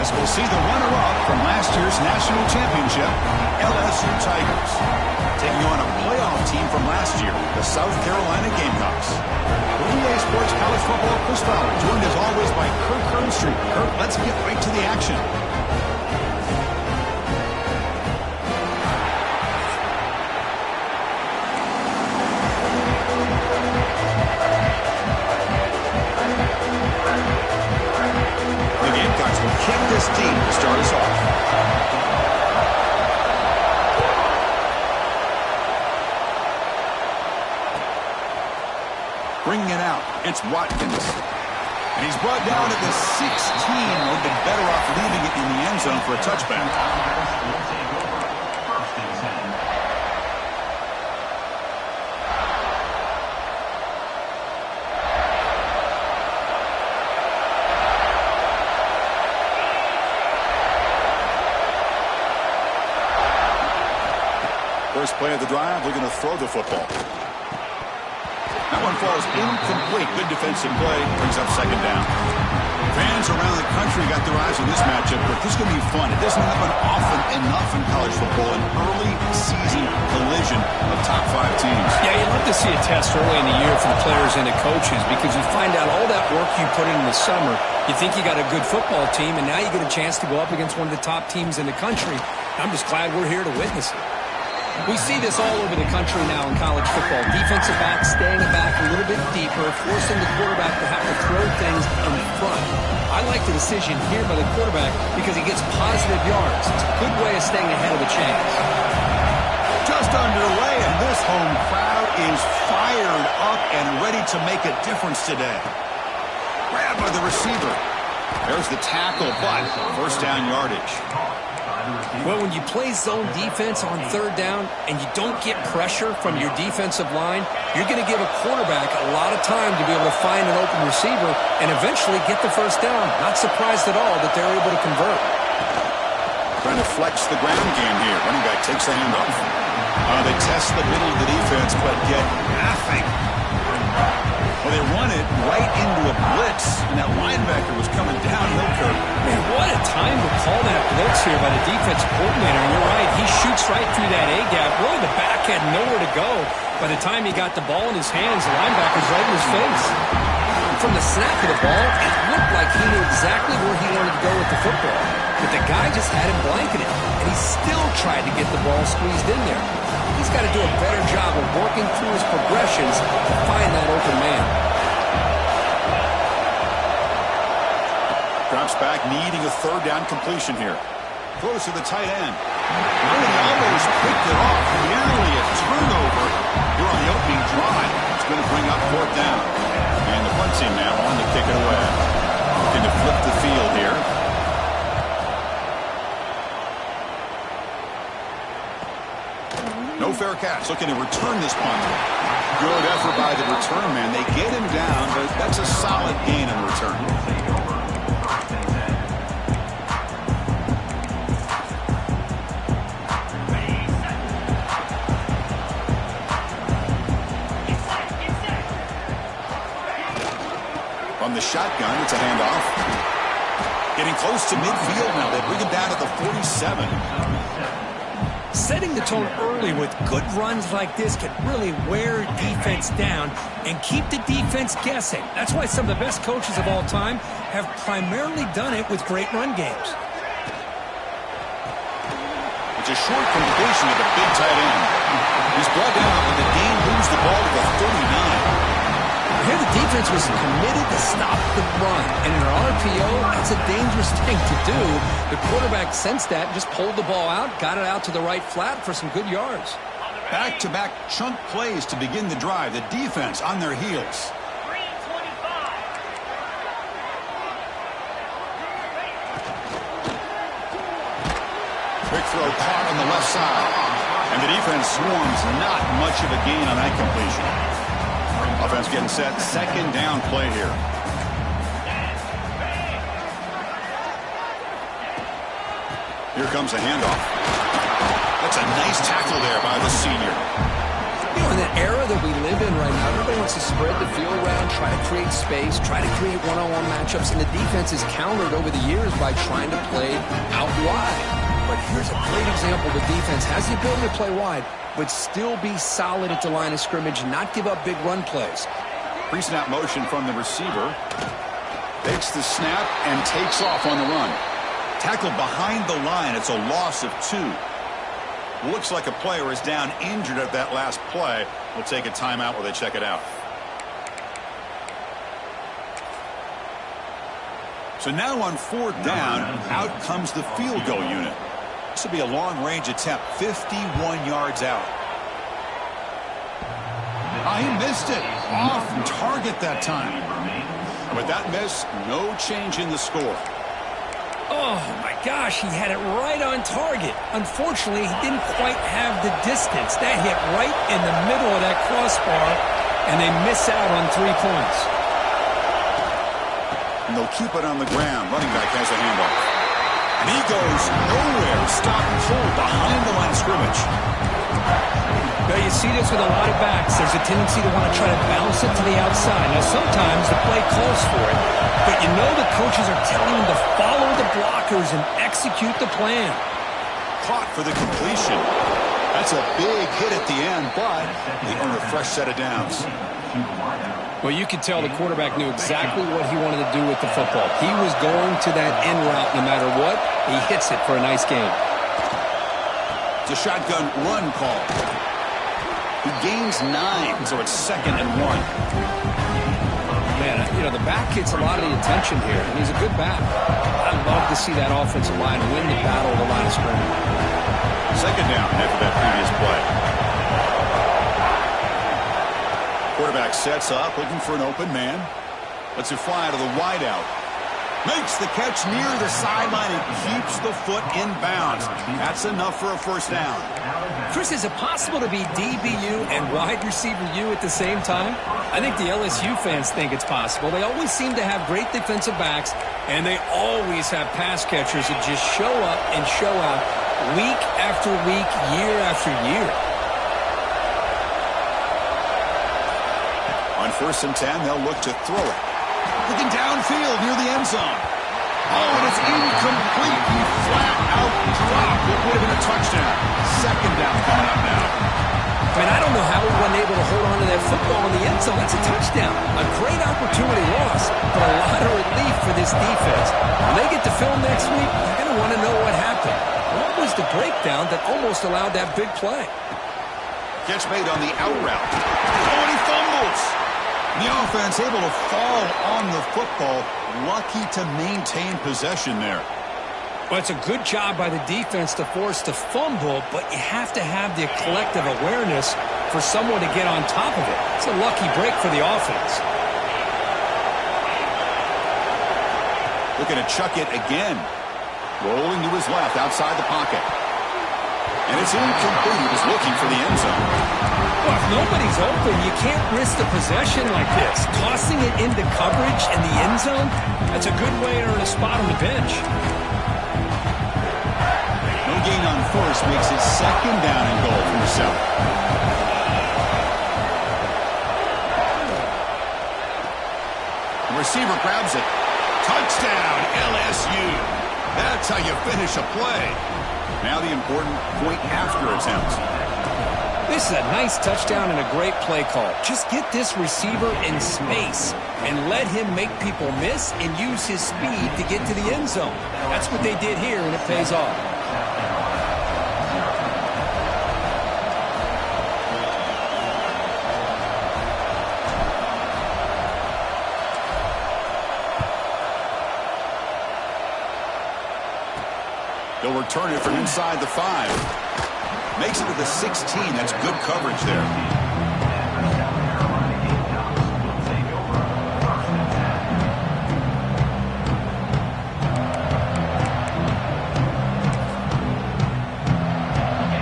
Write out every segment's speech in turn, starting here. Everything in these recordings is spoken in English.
as we'll see the runner-up from last year's national championship, LSU Tigers, taking on a playoff team from last year, the South Carolina Gamecocks. For EA Sports College Football, Chris Fowler, joined as always by Kirk Herbstreit. Kirk, let's get right to the action. The Gamecocks will kick this deep to start us off. Bringing it out, it's Watkins. And he's brought down at the 16. Would have been better off leaving it in the end zone for a touchback. First play of the drive, looking to throw the football. That one falls incomplete. Good defensive play. Brings up second down. Fans around the country got their eyes on this matchup, but this is going to be fun. It doesn't happen often enough in college football, an early season collision of top 5 teams. Yeah, you'd love to see a test early in the year for the players and the coaches because you find out all that work you put in the summer. You think you got a good football team, and now you get a chance to go up against one of the top teams in the country. I'm just glad we're here to witness it. We see this all over the country now in college football. Defensive backs staying back a little bit deeper, forcing the quarterback to have to throw things in front. I like the decision here by the quarterback because he gets positive yards. It's a good way of staying ahead of the chains. Just underway, and this home crowd is fired up and ready to make a difference today. Grabbed by the receiver. There's the tackle, but first down yardage. Well, when you play zone defense on third down and you don't get pressure from your defensive line, you're going to give a quarterback a lot of time to be able to find an open receiver and eventually get the first down. Not surprised at all that they're able to convert. Trying to flex the ground game here. Running back takes the handoff. They test the middle of the defense, but get nothing. Well, they run it right into a blitz, and that linebacker was coming downhill, Kirk. Man, what a time to call that blitz here by the defense coordinator. And you're right, he shoots right through that A-gap. Really, the back had nowhere to go. By the time he got the ball in his hands, the linebacker's right in his face. From the snap of the ball, it looked like he knew exactly where he wanted to go with the football. But the guy just had him blanketed, and he still tried to get the ball squeezed in there. He's got to do a better job of working through his progressions to find that open man. Drops back, needing a third down completion here. Throws to the tight end. Really almost picked it off. Nearly a turnover here on the opening drive. It's going to bring up fourth down. And the punt team now on to kick it away. Looking to flip the field here. No fair catch. Looking to return this punt. Good effort by the return man. They get him down, but that's a solid gain in return. From the shotgun, it's a handoff. Getting close to midfield now. They bring him down at the 47. Setting the tone early with good runs like this can really wear defense down and keep the defense guessing. That's why some of the best coaches of all time have primarily done it with great run games. It's a short completion to the big tight end. He's brought down, but the game moves the ball to the 39. Here the defense was committed to stop the run, and in an RPO, that's a dangerous thing to do. The quarterback sensed that, just pulled the ball out, got it out to the right flat for some good yards. Back-to-back chunk plays to begin the drive. The defense on their heels. Quick throw caught on the left side. And the defense swarms, not much of a gain on that completion. Offense getting set. Second down play here. Here comes a handoff. That's a nice tackle there by the senior. You know, in the era that we live in right now, everybody wants to spread the field around, try to create space, try to create one-on-one matchups, and the defense is countered over the years by trying to play out wide. But here's a great example. The defense has the ability to play wide, but still be solid at the line of scrimmage and not give up big run plays. Pre-snap motion from the receiver. Takes the snap and takes off on the run. Tackled behind the line. It's a loss of 2. Looks like a player is down injured at that last play. We'll take a timeout while they check it out. So now on 4th down, out comes the field goal unit. This will be a long-range attempt, 51 yards out. He missed it. Off target that time. With that miss, no change in the score. Oh, my gosh, he had it right on target. Unfortunately, he didn't quite have the distance. That hit right in the middle of that crossbar, and they miss out on 3 points. And they'll keep it on the ground. Running back has a handoff. And he goes nowhere. Stop and pull behind the line of scrimmage. Now, you see this with a lot of backs. There's a tendency to want to try to bounce it to the outside. Now, sometimes the play calls for it, but you know the coaches are telling them to follow the blockers and execute the plan. Caught for the completion. That's a big hit at the end, but they earn a fresh set of downs. Well, you could tell the quarterback knew exactly what he wanted to do with the football. He was going to that end route no matter what. He hits it for a nice gain. It's a shotgun run call. He gains 9, so it's 2nd and 1. Man, you know, the back gets a lot of the attention here, and he's a good back. I'd love to see that offensive line win the battle of the line of scrimmage. 2nd down after that previous play. Quarterback sets up, looking for an open man. Lets it fly to the wideout. Makes the catch near the sideline and keeps the foot in bounds. That's enough for a 1st down. Chris, is it possible to be DBU and wide receiver U at the same time? I think the LSU fans think it's possible. They always seem to have great defensive backs, and they always have pass catchers that just show up and show out week after week, year after year. On 1st and 10, they'll look to throw it. Looking downfield near the end zone. Oh, and it's incomplete. He flat out dropped. It would have been a touchdown. 2nd down coming up now. I mean, I don't know how he wasn't able to hold on to that football in the end zone. That's a touchdown. A great opportunity loss, but a lot of relief for this defense. When they get to film next week, they're going to want to know what happened. What was the breakdown that almost allowed that big play? Catch made on the out route. Oh, and he fumbles. The offense able to fall on the football. Lucky to maintain possession there. Well, it's a good job by the defense to force the fumble, but you have to have the collective awareness for someone to get on top of it. It's a lucky break for the offense. Looking to chuck it again. Rolling to his left outside the pocket. And it's incomplete. He was looking for the end zone. Well, if nobody's open, you can't risk the possession like this. Tossing it into coverage in the end zone, that's a good way to earn a spot on the bench. No gain on 1st makes it 2nd down and goal from the 7. The receiver grabs it. Touchdown, LSU. That's how you finish a play. Now the important point-after attempt. This is a nice touchdown and a great play call. Just get this receiver in space and let him make people miss and use his speed to get to the end zone. That's what they did here, and it pays off. They'll return it from inside the 5. Makes it to the 16. That's good coverage there.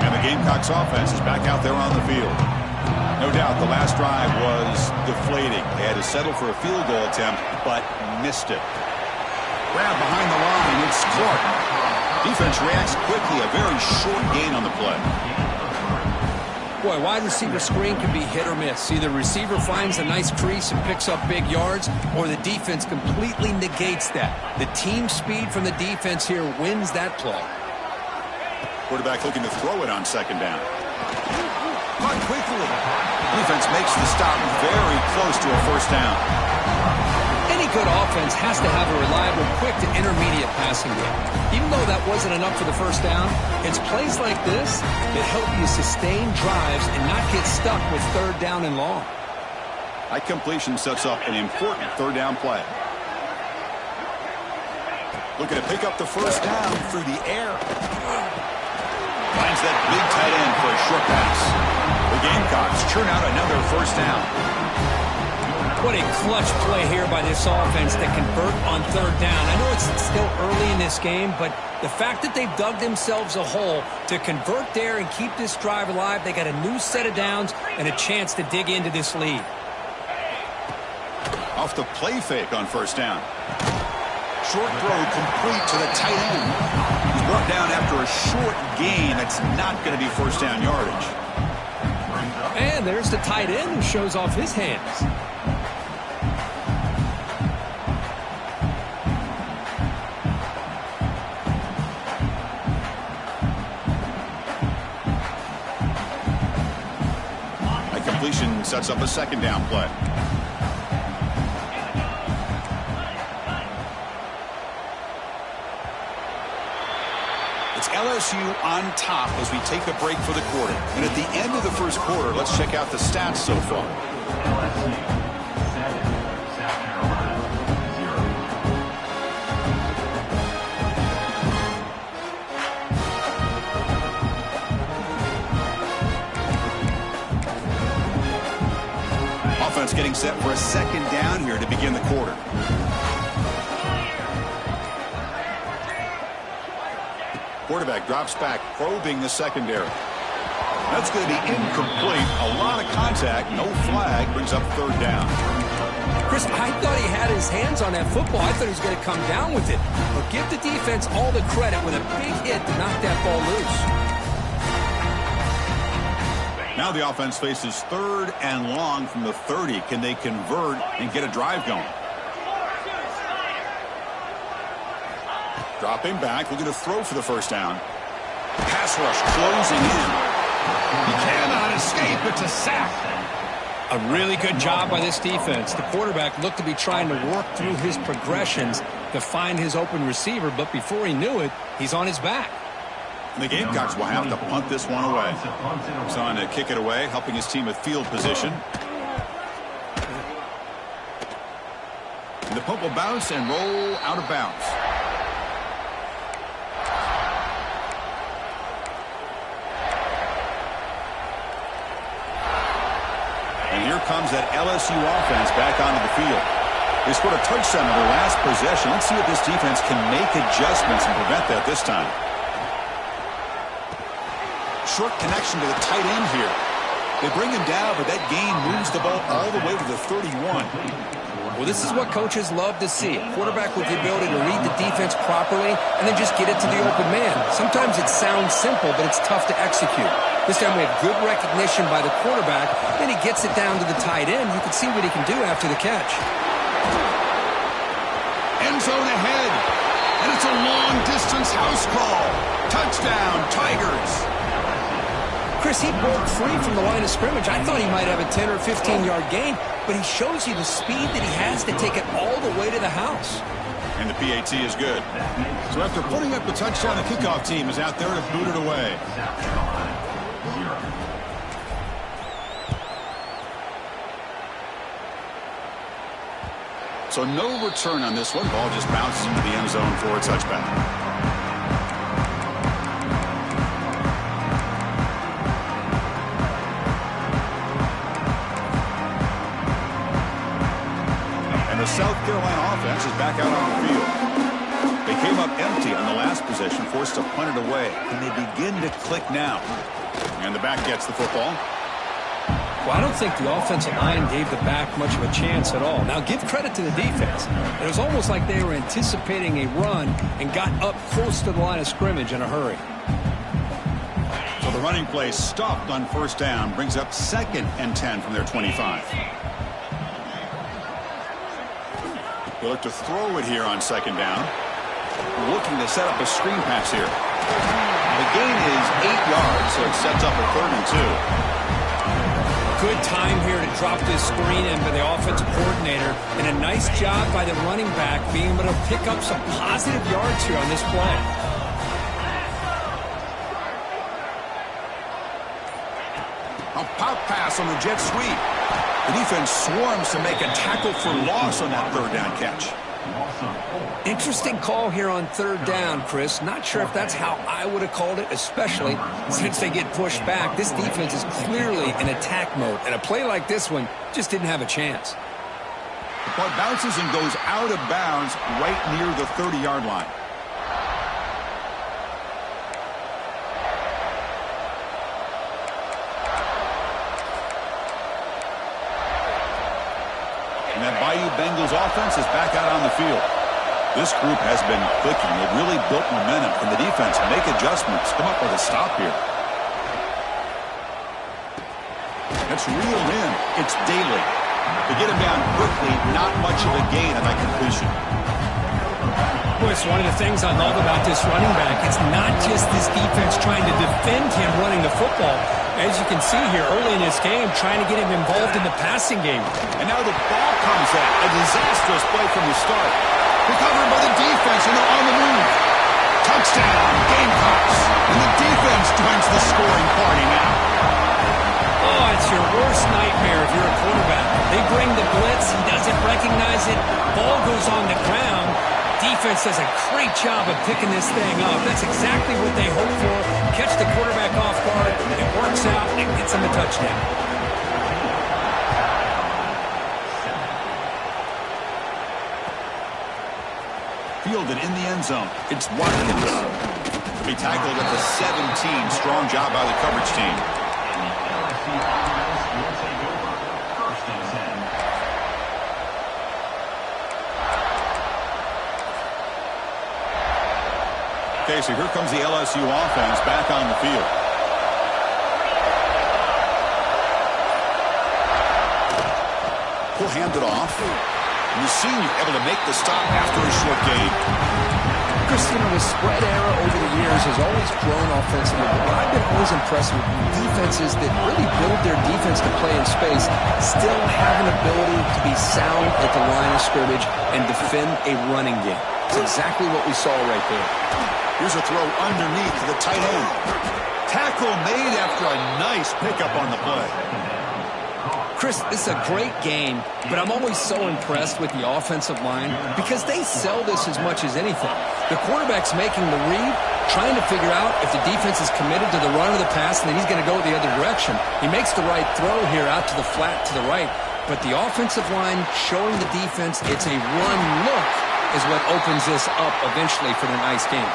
And the Gamecocks offense is back out there on the field. No doubt the last drive was deflating. They had to settle for a field goal attempt, but missed it. Grab behind the line. It's Clark. Defense reacts quickly. A very short gain on the play. Boy, wide receiver screen can be hit or miss. Either receiver finds a nice crease and picks up big yards, or the defense completely negates that. The team speed from the defense here wins that play. Quarterback looking to throw it on second down. Caught quickly. Defense makes the stop very close to a first down. Any good offense has to have a reliable, quick to intermediate passing game. Even though that wasn't enough for the first down, it's plays like this that help you sustain drives and not get stuck with third down and long. High completion sets up an important third down play. Looking to pick up the first down through the air. Finds that big tight end for a short pass. The Gamecocks churn out another first down. What a clutch play here by this offense to convert on third down. I know it's still early in this game, but the fact that they've dug themselves a hole to convert there and keep this drive alive, they got a new set of downs and a chance to dig into this lead. Off the play fake on first down. Short throw complete to the tight end. He's brought down after a short gain. That's not going to be first down yardage. And there's the tight end who shows off his hands. Completion sets up a second down play. It's LSU on top as we take a break for the quarter. And at the end of the first quarter, let's check out the stats so far. LSU 7, South Carolina 0. Offense getting set for a second down here to begin the quarter. Quarterback drops back, probing the secondary. That's going to be incomplete. A lot of contact, no flag, brings up third down. Chris, I thought he had his hands on that football. I thought he was going to come down with it. But give the defense all the credit with a big hit to knock that ball loose. Now the offense faces third and long from the 30. Can they convert and get a drive going? Dropping back, looking to throw for the first down. Pass rush closing in. He cannot escape. It's a sack. A really good job by this defense. The quarterback looked to be trying to work through his progressions to find his open receiver, but before he knew it, he's on his back. And the Gamecocks will have to punt this one away. He's on to kick it away, helping his team with field position. And the punt will bounce and roll out of bounds. And here comes that LSU offense back onto the field. They scored a touchdown in their last possession. Let's see if this defense can make adjustments and prevent that this time. Short connection to the tight end here. They bring him down, but that gain moves the ball all the way to the 31. Well, this is what coaches love to see. A quarterback with the ability to read the defense properly and then just get it to the open man. Sometimes it sounds simple, but it's tough to execute. This time we have good recognition by the quarterback. Then he gets it down to the tight end. You can see what he can do after the catch. End zone ahead. And it's a long-distance house call. Touchdown, Tigers. Chris, he broke free from the line of scrimmage. I thought he might have a 10 or 15-yard gain, but he shows you the speed that he has to take it all the way to the house. And the PAT is good. So after putting up the touchdown, the kickoff team is out there to boot it away. So no return on this one. Ball just bounces into the end zone for a touchback. The South Carolina offense is back out on the field. They came up empty on the last possession, forced to punt it away. Can they begin to click now? And the back gets the football. Well, I don't think the offensive line gave the back much of a chance at all. Now, give credit to the defense. It was almost like they were anticipating a run and got up close to the line of scrimmage in a hurry. So the The running play stopped on first down, brings up 2nd and 10 from their 25. They'll look to throw it here on 2nd down. Looking to set up a screen pass here. The gain is 8 yards, so it sets up a 3rd and 2. Good time here to drop this screen in by the offensive coordinator, and a nice job by the running back being able to pick up some positive yards here on this play. A pop pass on the jet sweep. The defense swarms to make a tackle for loss on that 3rd down catch. Interesting call here on 3rd down, Chris. Not sure if that's how I would have called it, especially since they get pushed back. This defense is clearly in attack mode, and a play like this one just didn't have a chance. The ball bounces and goes out of bounds right near the 30-yard line. And that Bayou Bengals offense is back out on the field. This group has been clicking. They've really built momentum. Can the defense make adjustments? Come up with a stop here. That's reeled in. It's Daly. They get him down quickly. Not much of a gain on that completion. Boy, it's one of the things I love about this running back. It's not just this defense trying to defend him running the football. As you can see here early in this game, trying to get him involved in the passing game. And now the ball comes out. A disastrous play from the start. Recovered by the defense, and they're on the move. Touchdown, Gamecocks. And the defense joins the scoring party now. Oh, it's your worst nightmare if you're a quarterback. They bring the blitz. He doesn't recognize it. Ball goes on the ground. Defense does a great job of picking this thing up. That's exactly what they hope for. Catch the quarterback off guard. It works out. It gets him a touchdown. Fielded in the end zone. It's Watkins. To be tackled at the 17. Strong job by the coverage team. Okay, so here comes the LSU offense back on the field. He'll hand it off. And the senior able to make the stop after a short gain. Christian, the spread era over the years has always grown offensively, but I've been always impressed with defenses that really build their defense to play in space, still have an ability to be sound at the line of scrimmage and defend a running game. It's exactly what we saw right there. Here's a throw underneath to the tight end. Tackle made after a nice pickup on the play. Chris, this is a great game, but I'm always so impressed with the offensive line because they sell this as much as anything. The quarterback's making the read, trying to figure out if the defense is committed to the run or the pass, and then he's going to go the other direction. He makes the right throw here out to the flat to the right, but the offensive line showing the defense it's a run look is what opens this up eventually for the nice game.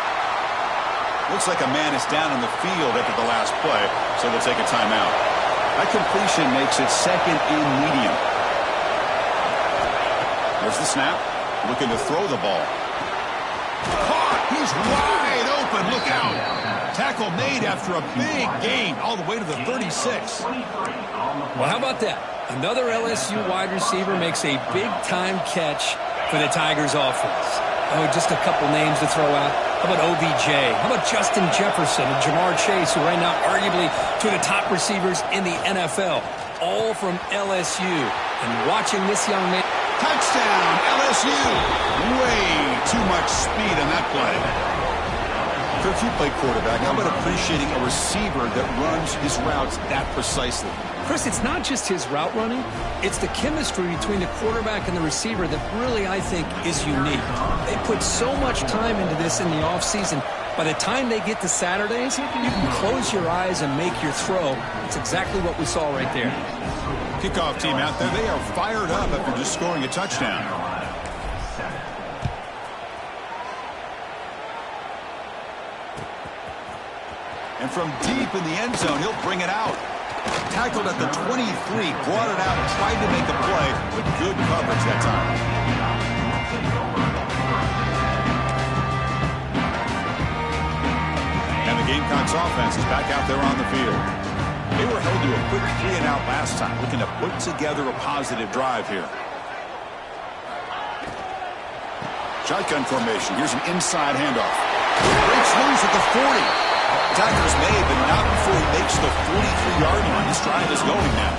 Looks like a man is down in the field after the last play, so they'll take a timeout. That completion makes it 2nd and medium. There's the snap. Looking to throw the ball. Caught! He's wide open. Look out. Tackle made after a big gain all the way to the 36. Well, how about that? Another LSU wide receiver makes a big-time catch for the Tigers offense. Oh, just a couple names to throw out. How about OBJ? How about Justin Jefferson and Jamar Chase, who right now arguably two of the top receivers in the NFL, all from LSU. And watching this young man. Touchdown, LSU. Way too much speed on that play. If you play quarterback, how about appreciating a receiver that runs his routes that precisely? Chris, it's not just his route running. It's the chemistry between the quarterback and the receiver that really, I think, is unique. They put so much time into this in the offseason. By the time they get to Saturdays, you can close your eyes and make your throw. It's exactly what we saw right there. Kickoff team out there, they are fired up after just scoring a touchdown. And from deep in the end zone, he'll bring it out. Tackled at the 23, brought it out, tried to make a play, but good coverage that time. And the The Gamecocks offense is back out there on the field. They were held to a quick 3-and-out last time, looking to put together a positive drive here. Shotgun formation. Here's an inside handoff. Breaks loose at the 40. Tackers made, but not before he makes the 43-yard line. This drive is going now.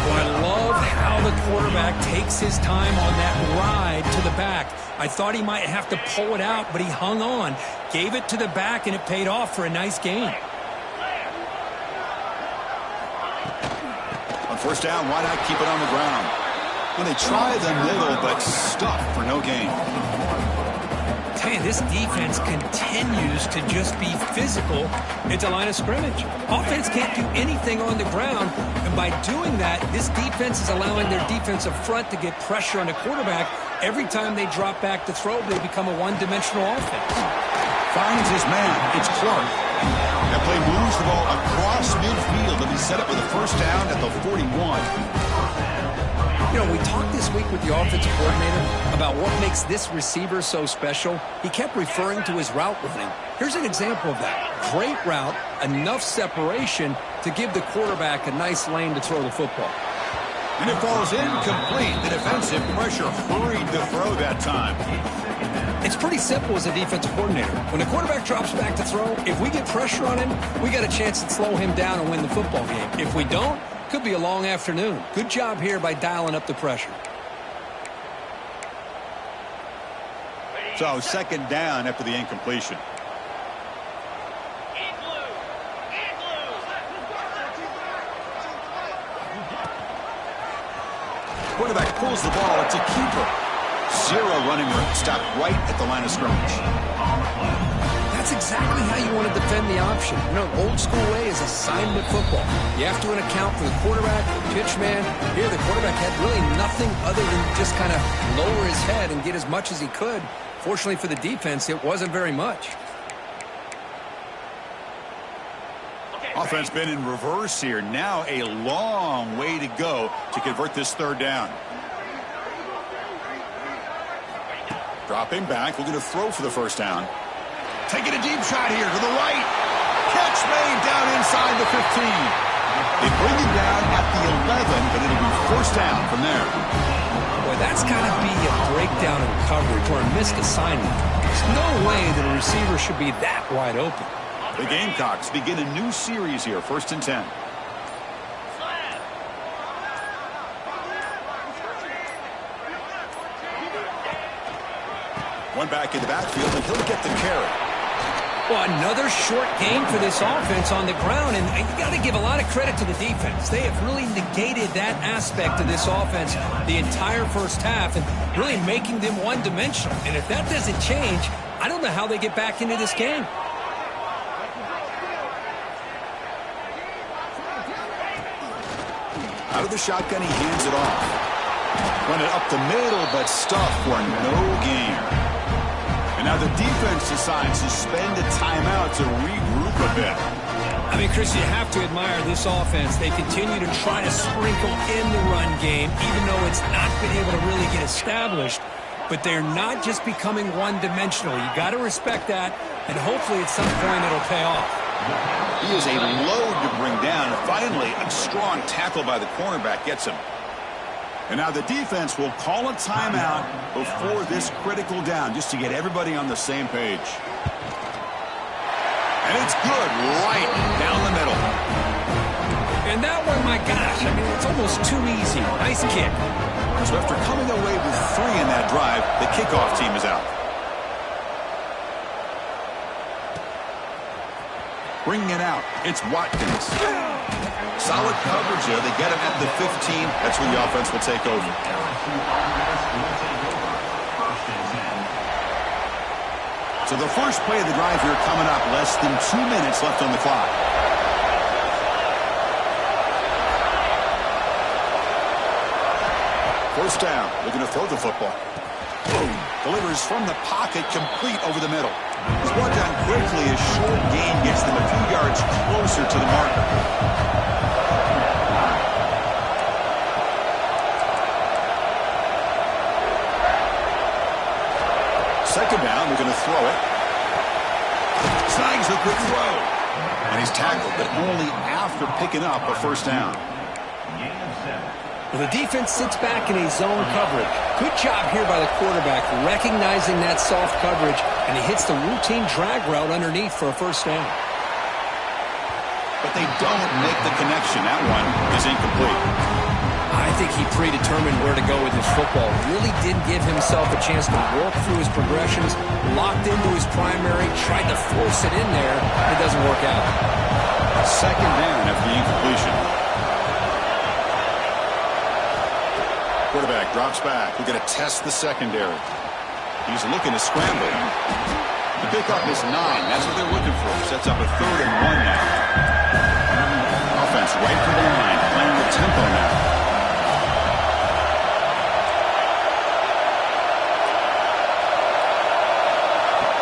Well, I love how the quarterback takes his time on that ride to the back. I thought he might have to pull it out, but he hung on, gave it to the back, and it paid off for a nice gain. On first down, why not keep it on the ground? Well, they try the middle, but stuff for no gain. Man, this defense continues to just be physical at the line of scrimmage. Offense can't do anything on the ground, and by doing that, this defense is allowing their defensive front to get pressure on the quarterback. Every time they drop back to throw, they become a one-dimensional offense. Finds his man. It's Clark. That play moves the ball across midfield, and he set up with a first down at the 41. You know, we talked this week with the offensive coordinator about what makes this receiver so special. He kept referring to his route running. Here's an example of that. Great route, enough separation to give the quarterback a nice lane to throw the football. And it falls incomplete. The defensive pressure hurried the throw that time. It's pretty simple as a defensive coordinator. When the quarterback drops back to throw, if we get pressure on him, we got a chance to slow him down and win the football game. If we don't, could be a long afternoon. Good job here by dialing up the pressure. So second down after the incompletion. Quarterback pulls the ball. It's a keeper. Zero running room. Stopped right at the line of scrimmage. That's exactly how you want to defend the option. You know, old school way is assignment football. You have to account for the quarterback, the pitch man. Here, the quarterback had really nothing other than just kind of lower his head and get as much as he could. Fortunately for the defense, it wasn't very much. Offense been in reverse here. Now a long way to go to convert this third down. Dropping back, looking to throw for the first down. Taking a deep shot here to the right. Catch made down inside the 15. They bring him down at the 11, but it'll be first down from there. Boy, that's got to be a breakdown in coverage or a missed assignment. There's no way that a receiver should be that wide open. The Gamecocks begin a new series here, 1st and 10. One back in the backfield, and he'll get the carry. Well, another short gain for this offense on the ground, and you got to give a lot of credit to the defense. They have really negated that aspect of this offense the entire first half and really making them one-dimensional. And if that doesn't change, I don't know how they get back into this game. Out of the shotgun, he hands it off. Run it up the middle, but stuffed for no gain. And now the defense decides to spend a timeout to regroup a bit. I mean, Chris, you have to admire this offense. They continue to try to sprinkle in the run game, even though it's not been able to really get established. But they're not just becoming one-dimensional. You got to respect that, and hopefully at some point it'll pay off. He is a load to bring down. And finally, a strong tackle by the cornerback gets him. And now the defense will call a timeout before this critical down, just to get everybody on the same page. And it's good right down the middle. And that one, my gosh, I mean, it's almost too easy. Nice kick. So after coming away with 3 in that drive, the kickoff team is out. Bringing it out, it's Watkins. Solid coverage there. They get him at the 15. That's when the offense will take over. So the first play of the drive here coming up. Less than 2 minutes left on the clock. First down. Looking to throw the football. Boom. Delivers from the pocket, complete over the middle. He's brought down quickly as short gain gets them a few yards closer to the marker. Second down, we're going to throw it. Snags the quick throw. And he's tackled, but only after picking up a first down. Well, the defense sits back in a zone coverage. Good job here by the quarterback, recognizing that soft coverage, and he hits the routine drag route underneath for a first down. But they don't make the connection. That one is incomplete. I think he predetermined where to go with his football. Really didn't give himself a chance to work through his progressions, locked into his primary, tried to force it in there, and it doesn't work out. Second down after the incompletion. Quarterback drops back. We're going to test the secondary. He's looking to scramble. The pickup is 9. That's what they're looking for. Sets up a 3rd and 1 now. Offense right to the line, playing the tempo now.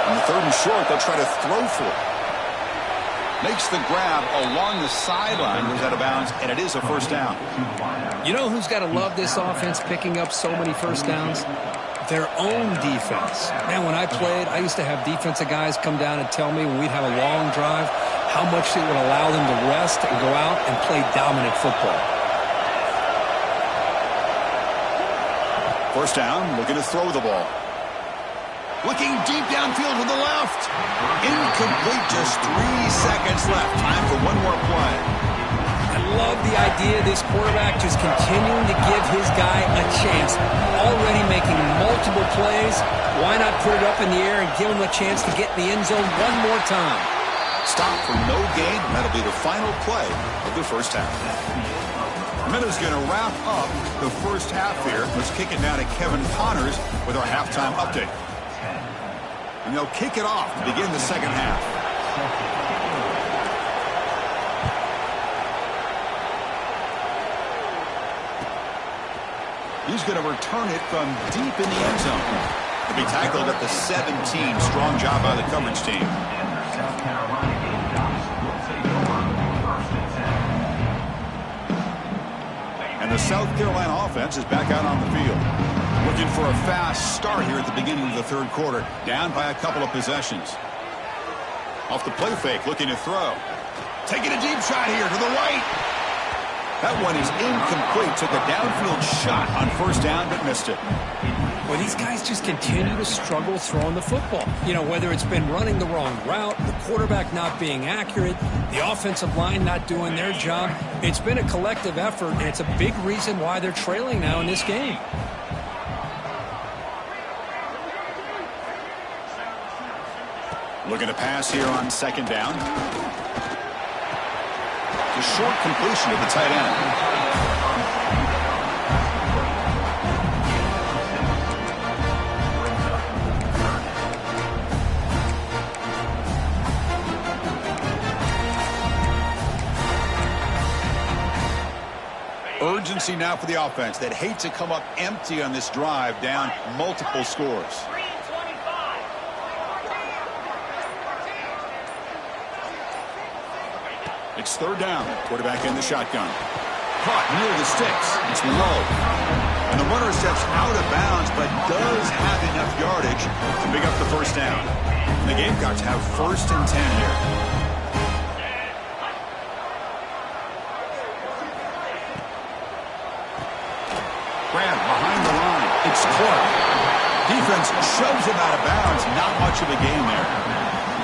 On the 3rd and short, they'll try to throw for it. Makes the grab along the sideline, goes out of bounds, and it is a first down. You know who's got to love this offense picking up so many first downs? Their own defense. Man, when I played, I used to have defensive guys come down and tell me when we'd have a long drive how much it would allow them to rest and go out and play dominant football. First down, looking to throw the ball. Looking deep downfield to the left. Incomplete, just 3 seconds left. Time for one more play. I love the idea of this quarterback just continuing to give his guy a chance. Already making multiple plays. Why not put it up in the air and give him a chance to get in the end zone one more time? Stop for no gain. That'll be the final play of the first half. Minutes going to wrap up the first half here. Let's kick it down to Kevin Connors with our halftime update. And they'll kick it off to begin the second half. He's going to return it from deep in the end zone. To be tackled at the 17. Strong job by the coverage team. And the South Carolina offense is back out on the field. Looking for a fast start here at the beginning of the third quarter. Down by a couple of possessions. Off the play fake, looking to throw. Taking a deep shot here to the right. That one is incomplete. Took a downfield shot on first down, but missed it. Well, these guys just continue to struggle throwing the football. You know, whether it's been running the wrong route, the quarterback not being accurate, the offensive line not doing their job. It's been a collective effort, and it's a big reason why they're trailing now in this game. Looking to pass here on second down. The short completion of the tight end. Urgency now for the offense that hate to come up empty on this drive, down multiple scores. It's third down. Quarterback in the shotgun. Caught near the sticks. It's low. And the runner steps out of bounds, but does have enough yardage to pick up the first down. And the Gamecocks have 1st and 10 here. Grab behind the line. It's Clark. Defense shoves him out of bounds. Not much of a gain there.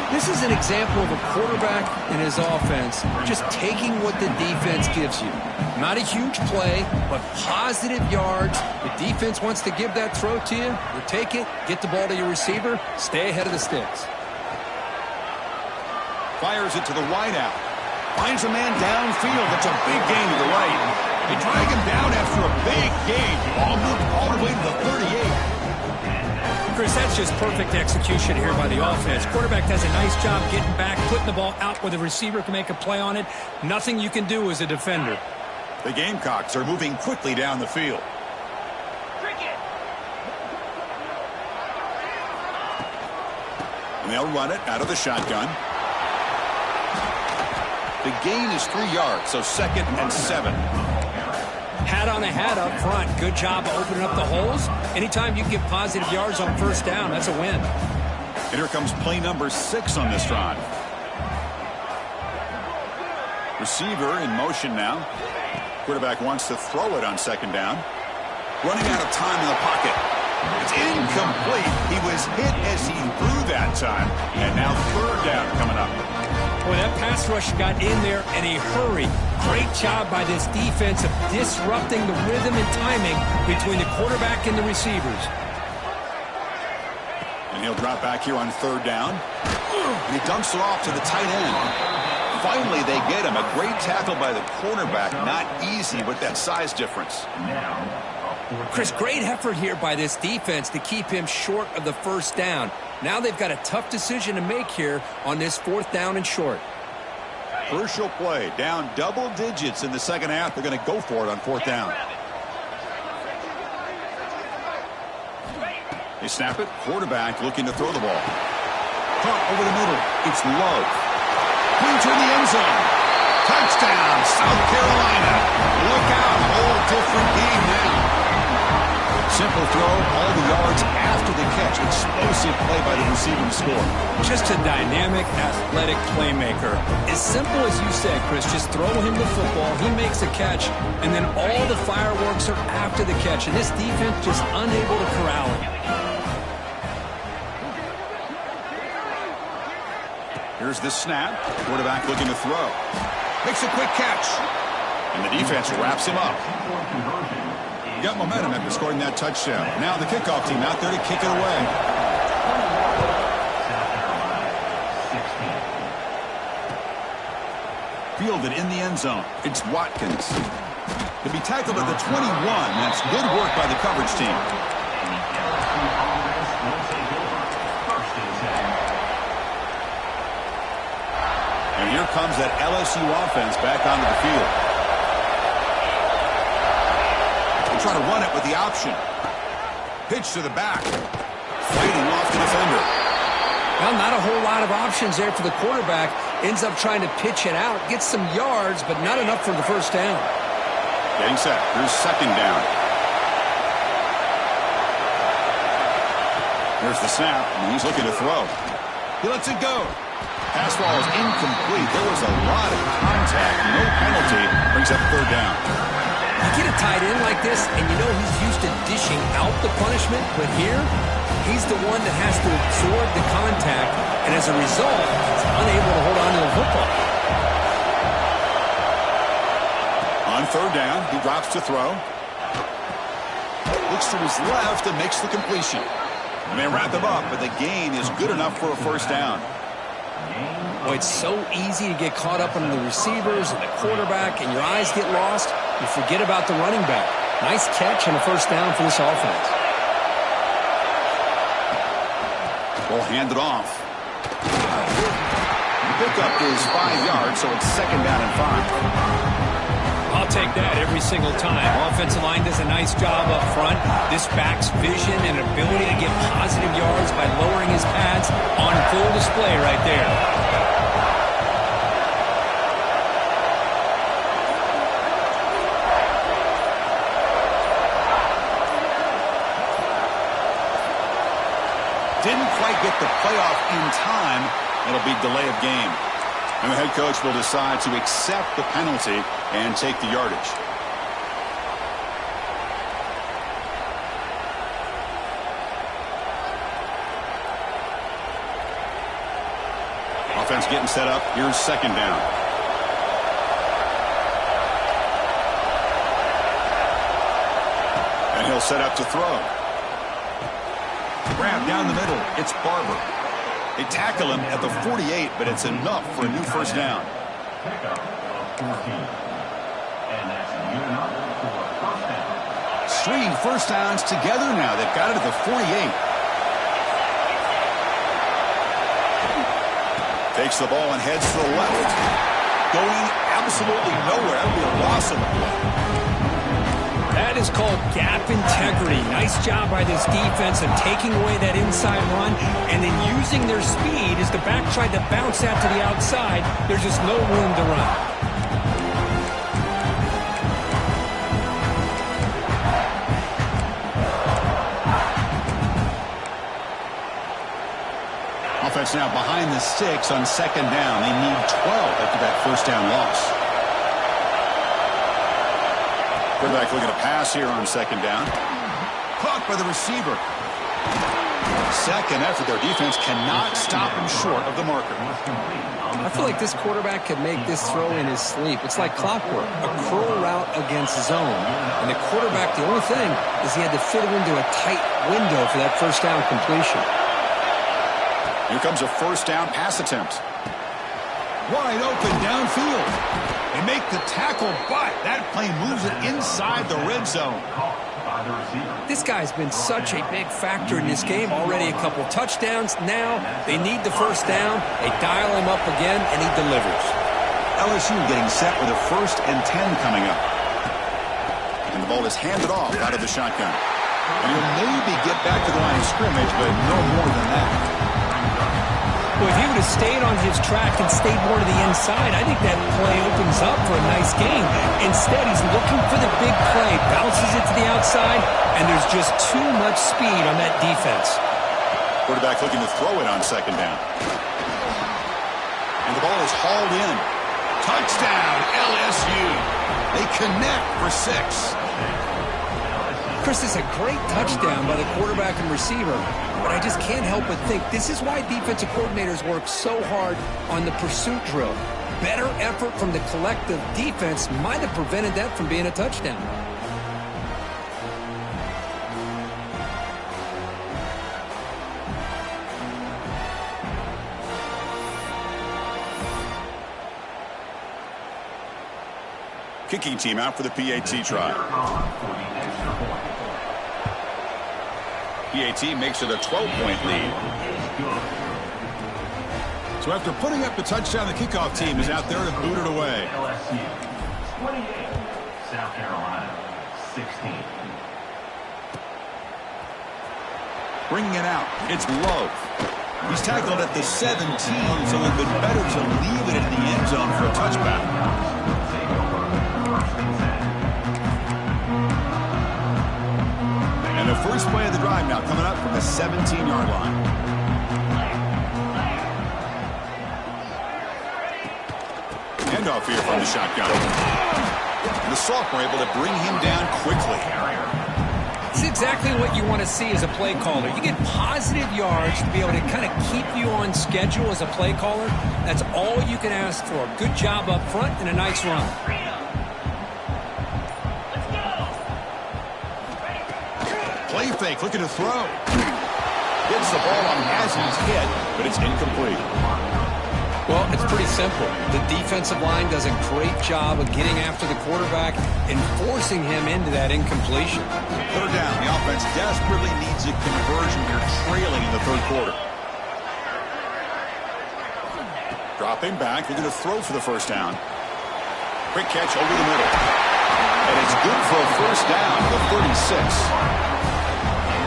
This is an example of a quarterback and his offense just taking what the defense gives you. Not a huge play, but positive yards. The defense wants to give that throw to you. You take it, get the ball to your receiver, stay ahead of the sticks. Fires it to the wideout. Finds a man downfield. That's a big gain to the right. They drag him down after a big gain. Ball moved all the way to the 38. Chris, that's just perfect execution here by the offense. Quarterback does a nice job getting back, putting the ball out where the receiver can make a play on it. Nothing you can do as a defender. The Gamecocks are moving quickly down the field. And they'll run it out of the shotgun. The gain is 3 yards, so 2nd and 7. Hat on a hat up front. Good job of opening up the holes. Anytime you can get positive yards on first down, that's a win. And here comes play number 6 on this drive. Receiver in motion now. Quarterback wants to throw it on second down. Running out of time in the pocket. It's incomplete. He was hit as he threw that time. And now third down coming up. Boy, that pass rush got in there in a hurry. Great job by this defense of disrupting the rhythm and timing between the quarterback and the receivers. And he'll drop back here on third down. And he dumps it off to the tight end. Finally, they get him. A great tackle by the cornerback. Not easy with that size difference. Chris, great effort here by this defense to keep him short of the first down. Now they've got a tough decision to make here on this fourth down and short. Crucial play. Down double digits in the second half. They're going to go for it on fourth down. They snap it. Quarterback looking to throw the ball. Caught over the middle. It's Love. Into the end zone. Touchdown, South Carolina. Look out. A whole different game now. Simple throw, all the yards after the catch. Explosive play by the receiver to score. Just a dynamic, athletic playmaker. As simple as you said, Chris, just throw him the football, he makes a catch, and then all the fireworks are after the catch. And this defense just unable to corral him. Here's the snap. Quarterback looking to throw. Makes a quick catch. And the defense wraps him up. Got momentum after scoring that touchdown. Now the kickoff team out there to kick it away. Fielded in the end zone. It's Watkins. To be tackled at the 21. That's good work by the coverage team. And here comes that LSU offense back onto the field. Trying to run it with the option. Pitch to the back. Fighting off the defender. Well, not a whole lot of options there for the quarterback. Ends up trying to pitch it out. Gets some yards, but not enough for the first down. Getting set. Here's second down. There's the snap, and he's looking to throw. He lets it go. Pass ball is incomplete. There was a lot of contact. No penalty. Brings up third down. You get a tight end like this, and you know he's used to dishing out the punishment, but here, he's the one that has to absorb the contact, and as a result, he's unable to hold on to the football. On third down, he drops to throw. Looks to his left and makes the completion. And they wrap him up, but the gain is good enough for a first down. Boy, it's so easy to get caught up on the receivers and the quarterback, and your eyes get lost. You forget about the running back. Nice catch and a first down for this offense. Ball handed off. The pickup is 5 yards, so it's second down and 5. I'll take that every single time. Offensive line does a nice job up front. This back's vision and ability to get positive yards by lowering his pads on full display right there. Didn't quite get the playoff in time. It'll be delay of game. And the head coach will decide to accept the penalty and take the yardage. Offense getting set up. Here's second down. And he'll set up to throw. Grab down the middle. It's Barber. They tackle him at the 48, but it's enough for a new first down. String first downs together now. They've got it at the 48. Takes the ball and heads to the left. Going absolutely nowhere. That'll be a loss of the play. That is called gap integrity. Nice job by this defense of taking away that inside run and then using their speed as the back tried to bounce out to the outside. There's just no room to run. Offense now behind the 6 on second down. They need 12 after that first down loss. Quarterback looking to pass here on second down. Caught by the receiver. Second effort. Their defense cannot stop him short of the marker. I feel like this quarterback could make this throw in his sleep. It's like clockwork, a curl route against zone. And the quarterback, the only thing is he had to fit it into a tight window for that first down completion. Here comes a first down pass attempt. Wide open downfield. They make the tackle, but that play moves it inside the red zone. This guy's been such a big factor in this game. Already a couple touchdowns. Now they need the first down. They dial him up again, and he delivers. LSU getting set with a 1st and 10 coming up. And the ball is handed off out of the shotgun. And he'll maybe get back to the line of scrimmage, but no more than that. Well, if he would have stayed on his track and stayed more to the inside, I think that play opens up for a nice game. Instead, he's looking for the big play, bounces it to the outside, and there's just too much speed on that defense. Quarterback looking to throw it on second down. And the ball is hauled in. Touchdown, LSU. They connect for 6. Chris, this is a great touchdown by the quarterback and receiver, but I just can't help but think this is why defensive coordinators work so hard on the pursuit drill. Better effort from the collective defense might have prevented that from being a touchdown. Kicking team out for the PAT try. PAT makes it a 12-point lead. So after putting up the touchdown, the kickoff team is out there to boot it away. LSU 28, South Carolina 16. Bringing it out. It's Love. He's tackled at the 17, so it would have been better to leave it in the end zone for a touchback. And the first play of the drive now coming up from the 17-yard line. Handoff here from the shotgun. And the sophomore able to bring him down quickly. It's exactly what you want to see as a play caller. You get positive yards to be able to kind of keep you on schedule as a play caller. That's all you can ask for. Good job up front and a nice run. Play fake, looking to throw. Gets the ball on as he's hit, but it's incomplete. Well, it's pretty simple. The defensive line does a great job of getting after the quarterback and forcing him into that incompletion. Third down. The offense desperately needs a conversion here, trailing in the third quarter. Dropping back, looking to throw for the first down. Quick catch over the middle. And it's good for a first down to the 36.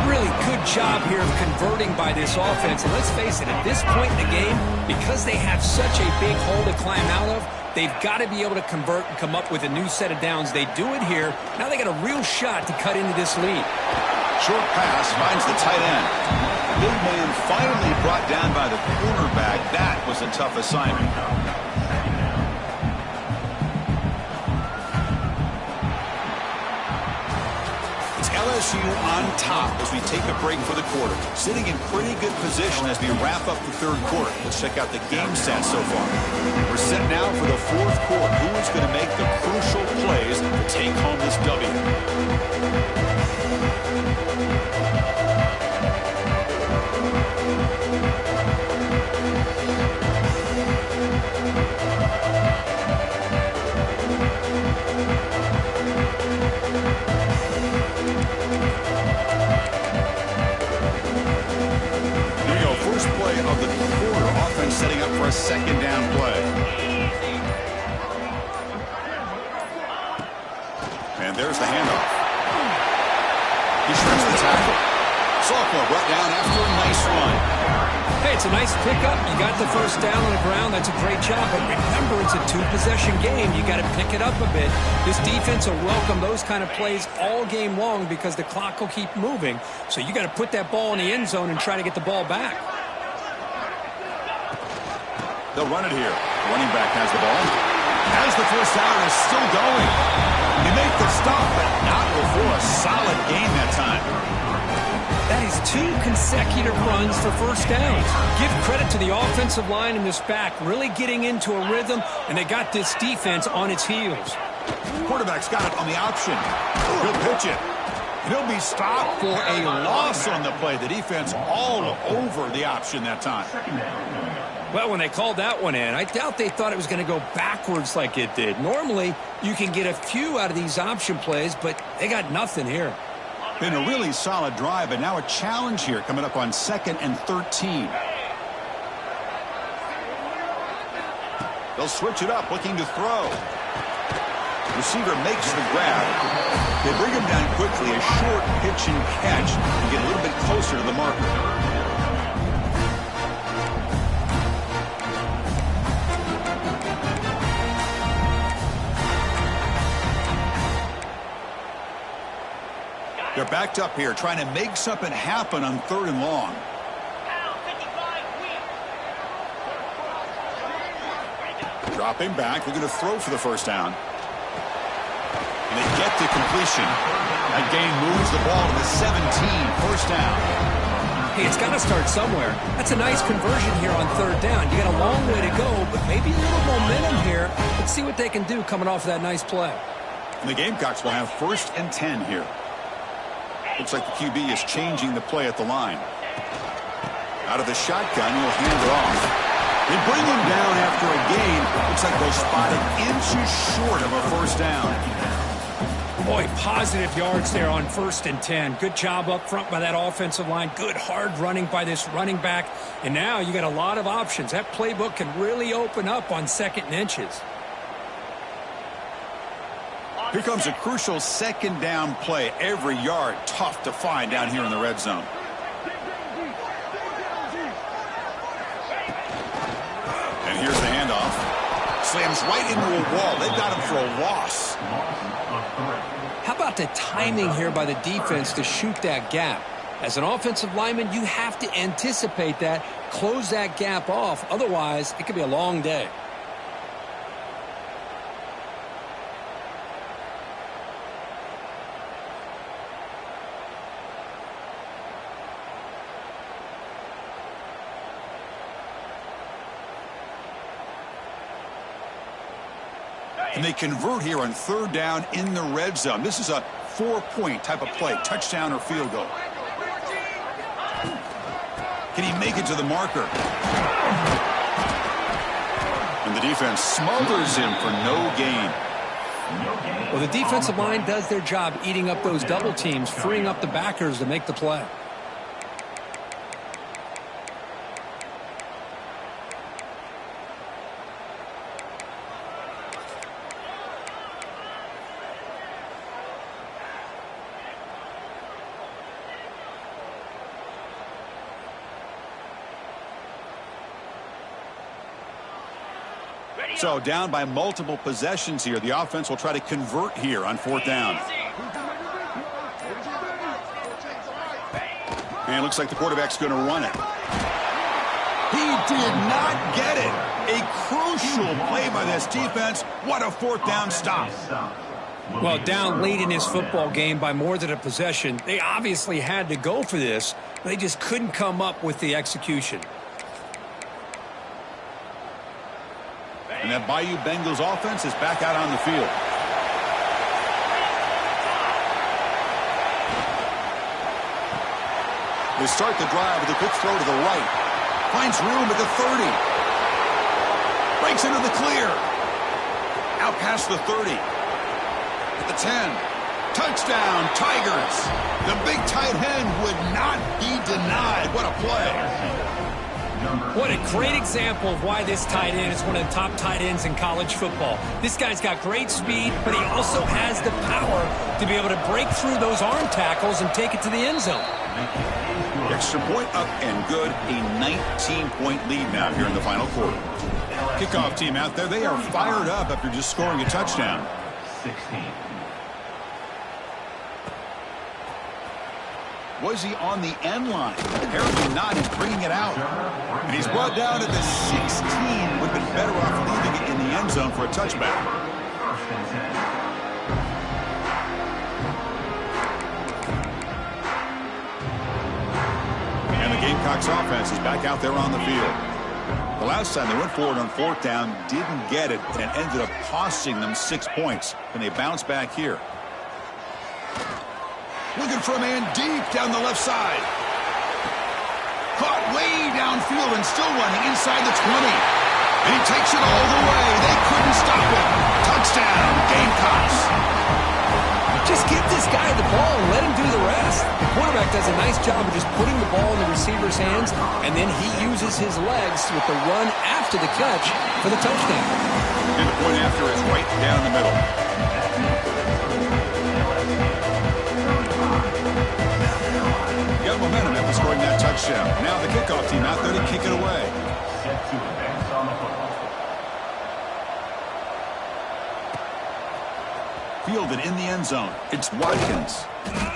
Really good job here of converting by this offense. And let's face it, at this point in the game, because they have such a big hole to climb out of, they've got to be able to convert and come up with a new set of downs. They do it here. Now they got a real shot to cut into this lead. Short pass finds the tight end. Big man finally brought down by the cornerback. That was a tough assignment. LSU on top as we take a break for the quarter. Sitting in pretty good position as we wrap up the third quarter. Let's check out the game stats so far. We're set now for the fourth quarter. Who is going to make the crucial plays to take home this W? Of the quarter, offense setting up for a second down play. And there's the handoff. He shreds the tackle. Sophomore brought down after a nice run. Hey, it's a nice pickup. You got the first down on the ground. That's a great job. But remember, it's a two-possession game. You got to pick it up a bit. This defense will welcome those kind of plays all game long because the clock will keep moving. So you got to put that ball in the end zone and try to get the ball back. They'll run it here. Running back has the ball. Has the first down, is still going. He make the stop, but not before a solid gain that time. That is 2 consecutive runs for first downs. Give credit to the offensive line in this back, really getting into a rhythm, and they got this defense on its heels. Quarterback's got it on the option. He'll pitch it. He'll be stopped for a loss on the play. The defense all over the option that time. Well, when they called that one in, I doubt they thought it was going to go backwards like it did. Normally, you can get a few out of these option plays, but they got nothing here. Been a really solid drive, but now a challenge here coming up on 2nd and 13. They'll switch it up, looking to throw. Receiver makes the grab. They bring him down quickly, a short pitch and catch to get a little bit closer to the marker. They're backed up here, trying to make something happen on 3rd and long. Dropping back, looking to throw for the first down. And they get the completion. That gain moves the ball to the 17, first down. Hey, it's got to start somewhere. That's a nice conversion here on 3rd down. You got a long way to go, but maybe a little momentum here. Let's see what they can do coming off of that nice play. And the Gamecocks will have 1st and 10 here. Looks like the QB is changing the play at the line. Out of the shotgun, he'll hand it off. They bring him down after a gain. Looks like they'll spot it inches short of a first down. Boy, positive yards there on 1st and 10. Good job up front by that offensive line. Good hard running by this running back. And now you got a lot of options. That playbook can really open up on 2nd and inches. Here comes a crucial 2nd down play. Every yard tough to find down here in the red zone. And here's the handoff. Slams right into a wall. They've got him for a loss. How about the timing here by the defense to shoot that gap? As an offensive lineman, you have to anticipate that, close that gap off. Otherwise, it could be a long day. And they convert here on 3rd down in the red zone. This is a 4-point type of play, touchdown or field goal. Can he make it to the marker? And the defense smothers him for no gain. Well, the defensive line does their job eating up those double teams, freeing up the backers to make the play. So down by multiple possessions here. The offense will try to convert here on 4th down. And it looks like the quarterback's going to run it. He did not get it. A crucial play by this defense. What a 4th down stop. Well, down late in this football game by more than a possession, they obviously had to go for this. They just couldn't come up with the execution. And that Bayou Bengals offense is back out on the field. They start the drive with a quick throw to the right. Finds room at the 30. Breaks into the clear. Out past the 30. At the 10. Touchdown, Tigers. The big tight end would not be denied. What a play. What a great example of why this tight end is one of the top tight ends in college football. This guy's got great speed, but he also has the power to be able to break through those arm tackles and take it to the end zone. Extra point up and good. A 19-point lead now here in the final quarter. Kickoff team out there. They are fired up after just scoring a touchdown. 16. Was he on the end line? Apparently not. He's bringing it out. And he's brought down at the 16. Would have been better off leaving it in the end zone for a touchback. Gamecocks offense is back out there on the field. The last time they went forward on fourth down, didn't get it, and it ended up costing them 6 points. Can they bounce back here? Looking for a man deep down the left side. Caught way downfield and still running inside the 20. And he takes it all the way. They couldn't stop him. Touchdown, Gamecocks. Just give this guy the ball and let him do the rest. The quarterback does a nice job of just putting the ball in the receiver's hands, and then he uses his legs with the run after the catch for the touchdown. And the point after is right down the middle. Got momentum after scoring that touchdown. Now the kickoff team out there to kick it away. Set to advance on the football. Fielded in the end zone. It's Watkins.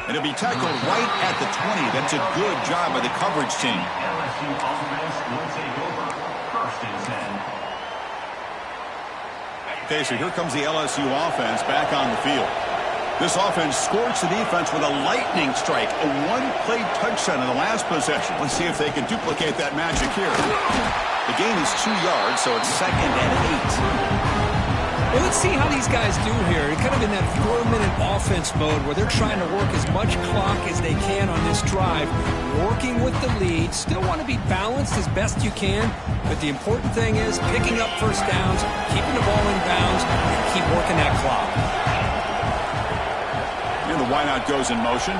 And it'll be tackled right at the 20. That's a good job by the coverage team. LSU offense will take over. 1st and 10. Okay, so here comes the LSU offense back on the field. This offense scorched the defense with a lightning strike. A one-play touchdown in the last possession. Let's see if they can duplicate that magic here. The gain is 2 yards, so it's 2nd and 8. Well, let's see how these guys do here. They're kind of in that 4-minute offense mode where they're trying to work as much clock as they can on this drive, working with the lead. Still want to be balanced as best you can, but the important thing is picking up first downs, keeping the ball in bounds, and keep working that clock. And the wideout goes in motion.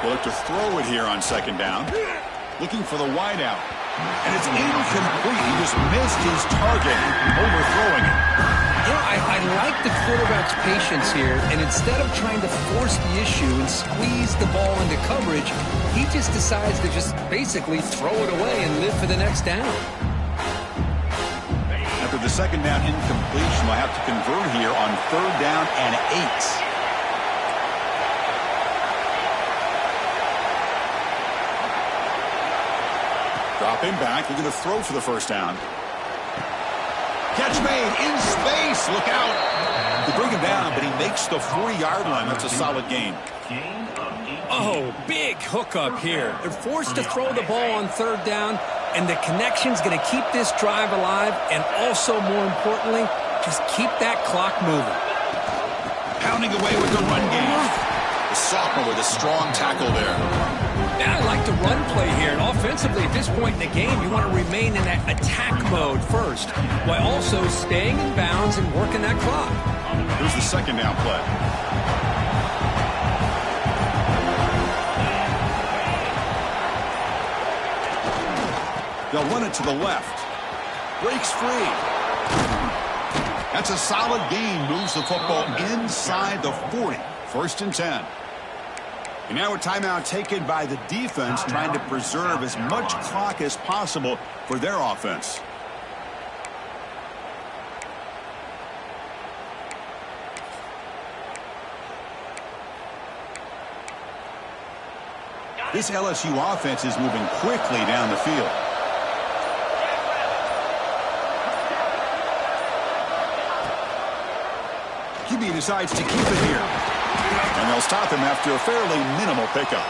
We'll look to throw it here on 2nd down. Looking for the wideout. And it's incomplete. He just missed his target, overthrowing it. You know, I like the quarterback's patience here, and instead of trying to force the issue and squeeze the ball into coverage, he just decides to just basically throw it away and live for the next down. After the 2nd down incompletion, we'll have to convert here on 3rd down and 8. Drop him back. We're going to throw for the 1st down. Catch made in space. Look out. They bring him down, but he makes the 40-yard line. That's a solid gain. Oh, big hookup here. They're forced to throw the ball on 3rd down, and the connection's going to keep this drive alive, and also, more importantly, just keep that clock moving. Pounding away with the run game. The sophomore with a strong tackle there. Yeah, I like the run play here. And offensively, at this point in the game, you want to remain in that attack mode first, while also staying in bounds and working that clock. Here's the 2nd down play. They'll run it to the left. Breaks free. That's a solid gain. Moves the football inside the 40. 1st and 10. And now a timeout taken by the defense, trying to preserve as much clock as possible for their offense. This LSU offense is moving quickly down the field. QB decides to keep it here. And they'll stop him after a fairly minimal pickup.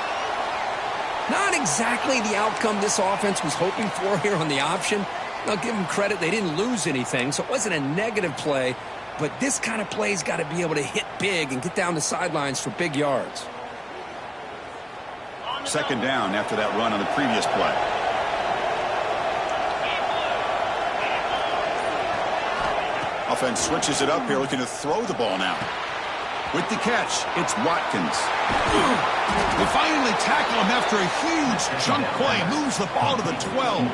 Not exactly the outcome this offense was hoping for here on the option. I'll give them credit. They didn't lose anything, so it wasn't a negative play. But this kind of play's got to be able to hit big and get down the sidelines for big yards. 2nd down after that run on the previous play. Offense switches it up here, looking to throw the ball now. With the catch, it's Watkins. They finally tackle him after a huge chunk play. Moves the ball to the 12.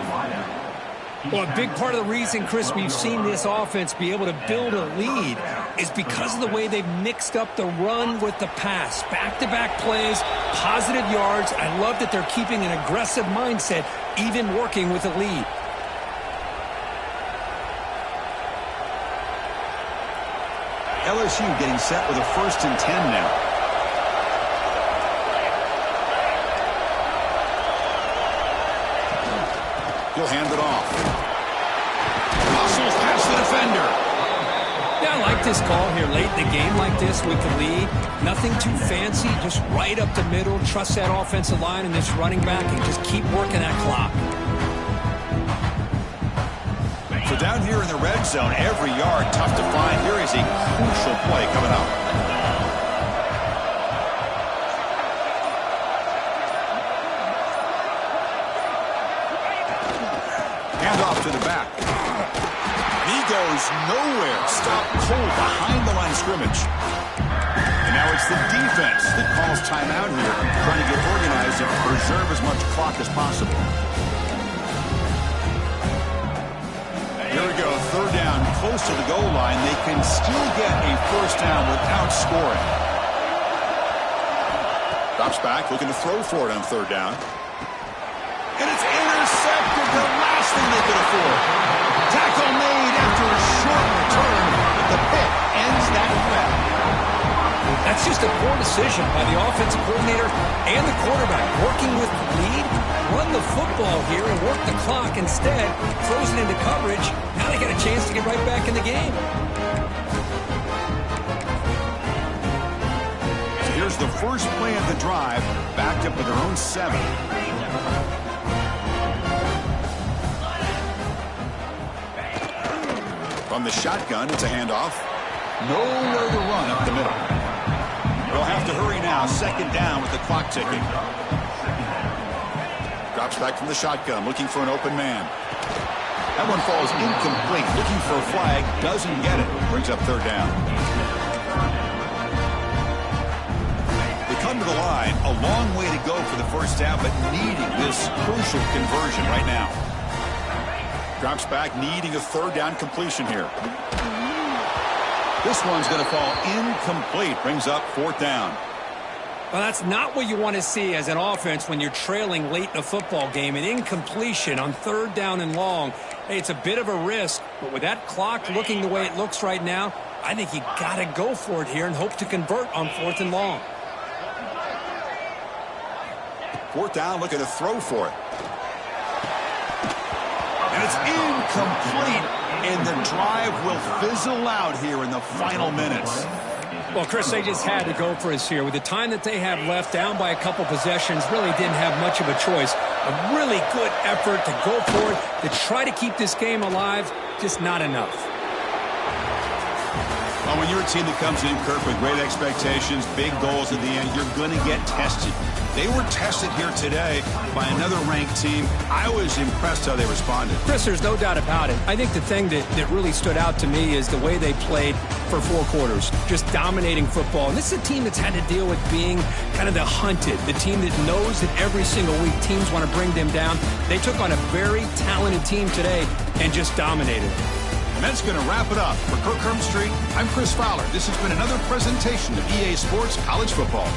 Well, a big part of the reason, Chris, we've seen this offense be able to build a lead is because of the way they've mixed up the run with the pass. Back-to-back plays, positive yards. I love that they're keeping an aggressive mindset, even working with a lead. LSU getting set with a 1st and 10 now. He'll hand it off. Muscles past the defender. Yeah, I like like this call here late in the game like this with the lead. Nothing too fancy, just right up the middle. Trust that offensive line and this running back and just keep working that clock. So down here in the red zone, every yard tough to find. Here is a crucial play coming up. Hand off to the back. He goes nowhere. Stopped cold behind the line of scrimmage. And now it's the defense that calls timeout here, trying to get organized and preserve as much clock as possible. Here we go, third down, close to the goal line. They can still get a first down without scoring. Drops back, looking to throw for it on third down. And it's intercepted, the last thing they could afford. Tackle made after a short return, but the pick ends that threat. That's just a poor decision by the offensive coordinator and the quarterback. Working with the lead, run the football here and work the clock. Instead, throws it into coverage. Now they get a chance to get right back in the game. So here's the first play of the drive, backed up with their own 7. From the shotgun, it's a handoff. Nowhere to run up the middle. They'll have to hurry now. Second down with the clock ticking. Drops back from the shotgun, looking for an open man. That one falls incomplete. Looking for a flag, doesn't get it. Brings up third down. They come to the line. A long way to go for the first down, but needing this crucial conversion right now. Drops back, needing a third down completion here. This one's going to fall incomplete. Brings up fourth down. Well, that's not what you want to see as an offense when you're trailing late in a football game. An incompletion on third down and long. Hey, it's a bit of a risk, but with that clock looking the way it looks right now, I think you got to go for it here and hope to convert on fourth and long. Fourth down, looking to throw for it. And it's incomplete, and the drive will fizzle out here in the final minutes. Well, Chris, they just had to go for us here. With the time that they have left, down by a couple possessions, really didn't have much of a choice. A really good effort to go for it, to try to keep this game alive, just not enough. Well, when you're a team that comes in, Kirk, with great expectations, big goals at the end, you're going to get tested. They were tested here today by another ranked team. I was impressed how they responded. Chris, there's no doubt about it. I think the thing that really stood out to me is the way they played for 4 quarters, just dominating football. And this is a team that's had to deal with being kind of the hunted, the team that knows that every single week teams want to bring them down. They took on a very talented team today and just dominated. And that's going to wrap it up. For Kirk Street, I'm Chris Fowler. This has been another presentation of EA Sports College Football.